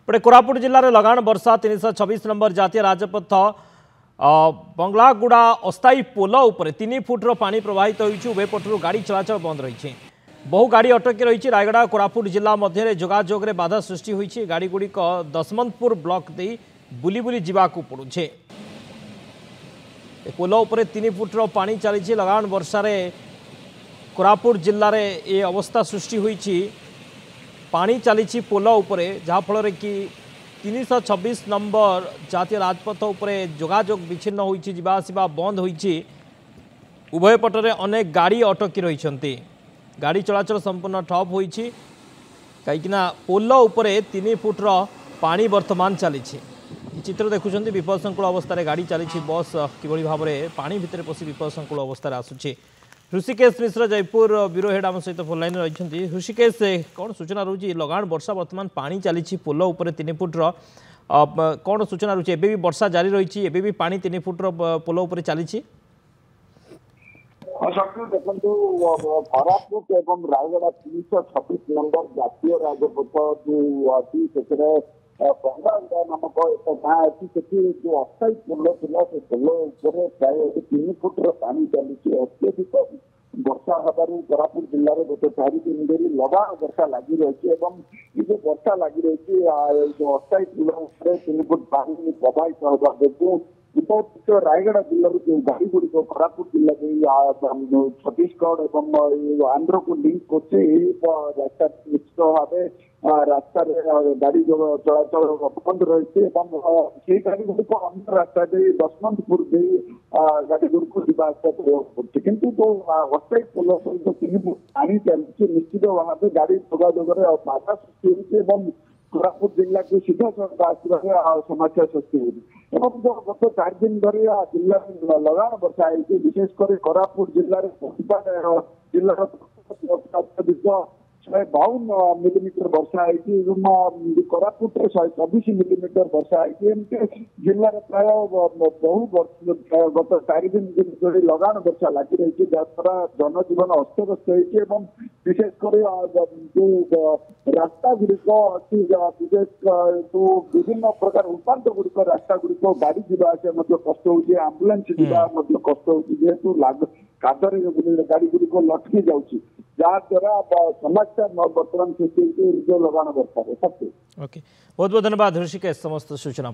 पटे कोरापुट जिले में लगाण वर्षा 326 नंबर जातीय राजपथ बंगलागुड़ा अस्थायी पोल उपर 3 फुट्र पानी प्रवाहित होती उभय पटू गाड़ी चलाचल बंद रही बहु गाड़ी अटकी रही रायगड़ा कोरापुट जिला मध्य जोगाजोग में बाधा सृष्टि होती गाड़ी गुड़िक दशमंतपुर ब्लॉक दे बुली बुली जावाक पड़ुछे पोल उपर 3 फुट्र पानी चली लगाण वर्षा कोरापुट जिले में ये अवस्था सृष्टि होती पानी चली पोल उपर जहाँफल कि 326 नंबर जातीय राजपथ उपर जोगाजोग विच्छिन्न होगा बंद होती उभय पटरे अनेक गाड़ी अटकी रही गाड़ी चलाचल संपूर्ण ठप होती कहीं पोल उपर 3 फुट्र पानी वर्तमान चली चित्र देखुं विपदसंकुल अवस्था गाड़ी चली बस किभली भाव में पानी भितर पशि विपदसंकुल अवस्था आसूची। ऋषिकेश मिश्र जयपुर ब्यूरो हेड आम सहित फोन लाइन रही ऋषिकेश कौन सूचना रोचे लगाण वर्षा वर्तमान पानी चली पोल उपर 3 फुट्र कौन सूचना रोचे एबे भी वर्षा जारी रही एबे भी पानी 3 फुट्र पोल उपर चली देखो कोरापुट एवं रायगड़ा 326 नंबर जातीय राजपथ जो अच्छी बंगागुड़ा नामक एक गाँ अच्छी जो अस्थायी पोल था से पोल उपर प्राय 3 फुट्र पानी चली अत्यधिक वर्षा हबार कोरापुट जिले में गत 4 दिन धरी लगाण वर्षा लगी रही ये जो वर्षा लगी रही जो अस्थायी पोल 3 फुट पानी प्रवाहित होगा जो रायगड़ा जिले में जो गाड़ी गुड़िक कोरापुट जिले छत्तीसगढ़ और आंध्र को लिंक करते रास्ता निश्चित भाव रास्ता गाड़ी जो चलाचल बंद रही है गाड़ी गुड़िक अन्य रास्ता दशमंतपुर गाड़ी गुड़िक जावाक किंतु जो अस्थायी पोल सहित 3 फुट पानी चलती निश्चित भाव में गाड़ी जोगाजोग बाधा सृष्टि होती कोरापुट जिला को सीधा सड़क आसवा समस्या सृष्टि होती जो गत 4 दिन धरी जिले में लगाण वर्षा है विशेषकर कोरापुट जिले में जिलार अत्यधिक 152 मिलीमीटर वर्षा है कोरापुट 124 मिलीमीटर वर्षा है जिले में प्राय बहु गत 4 दिन धरी लगाण वर्षा लगी रही जहाद्वारा जनजीवन अस्तव्यस्त होती विशेषकर जो रास्ता गुड़िक अच्छी विशेष जो विभिन्न प्रकार उपांत गुड़िक रास्ता गुड़िक गाड़ी जावास कष्ट हो आंबुलांस जावाक कष्ट होेतु कादर गाड़ी गुड़िक लटकी जाऊँगी जहाद्वारा समस्या बर्तमान सृष्टि लगाण वर्षा। ओके बहुत बहुत धन्यवाद ऋषिकेश समस्त सूचना।